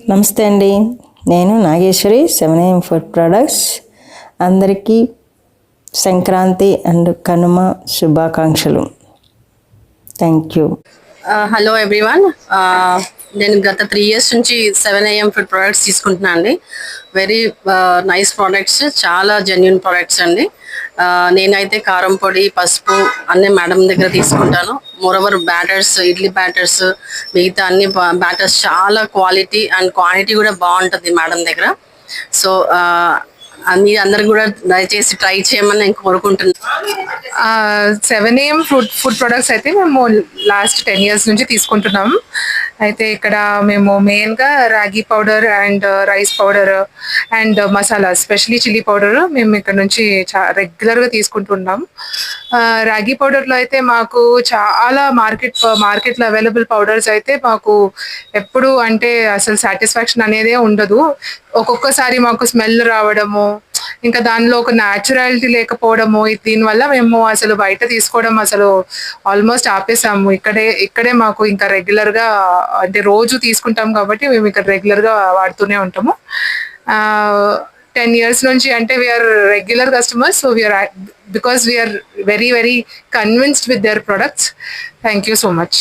నమస్తే అండి. నేను నాగేశ్వరి 7am ఫుడ్ ప్రొడక్ట్స్. అందరికీ సంక్రాంతి అండ్ కనుమ శుభాకాంక్షలు. Thank you. Hello everyone. నేను గత 3 years నుంచి 7am ఫుడ్ ప్రొడక్ట్స్ తీసుకుంటున్నాను అండి. వెరీ నైస్ ప్రోడక్ట్స్, చాలా జెన్యున్ ప్రోడక్ట్స్ అండి. నేనైతే కారం పొడి, పసుపు అన్నీ మేడం దగ్గర తీసుకుంటాను. మోరోవర్ బ్యాటర్స్, ఇడ్లీ బ్యాటర్స్, మిగతా అన్ని బ్యాటర్స్ చాలా క్వాలిటీ అండ్ క్వాంటిటీ కూడా బాగుంటుంది మేడం దగ్గర. సో మీరు అందరు కూడా దయచేసి ట్రై చేయమని నేను కోరుకుంటున్నాను. 7am ఫుడ్ ప్రొడక్ట్స్ అయితే మేము లాస్ట్ 10 years నుంచి తీసుకుంటున్నాం. అయితే ఇక్కడ మేము మెయిన్గా రాగి powder and rice powder and masala, especially chilli powder మేము ఇక్కడ నుంచి రెగ్యులర్గా తీసుకుంటున్నాం. రాగి పౌడర్లో అయితే మాకు చాలా మార్కెట్లో అవైలబుల్ పౌడర్స్ అయితే మాకు ఎప్పుడు అంటే అసలు సాటిస్ఫాక్షన్ అనేదే ఉండదు. ఒక్కొక్కసారి మాకు స్మెల్ రావడము, ఇంకా దానిలో ఒక న్యాచురాలిటీ లేకపోవడము, దీనివల్ల మేము అసలు బయట తీసుకోవడం అసలు ఆల్మోస్ట్ ఆపేసాము. ఇక్కడే మాకు ఇంకా రెగ్యులర్గా అంటే రోజు తీసుకుంటాం కాబట్టి మేము ఇక్కడ రెగ్యులర్గా వాడుతూనే ఉంటాము. 10 years నుంచి అంటే we are regular customers. So because we are very very convinced with their products. Thank you so much.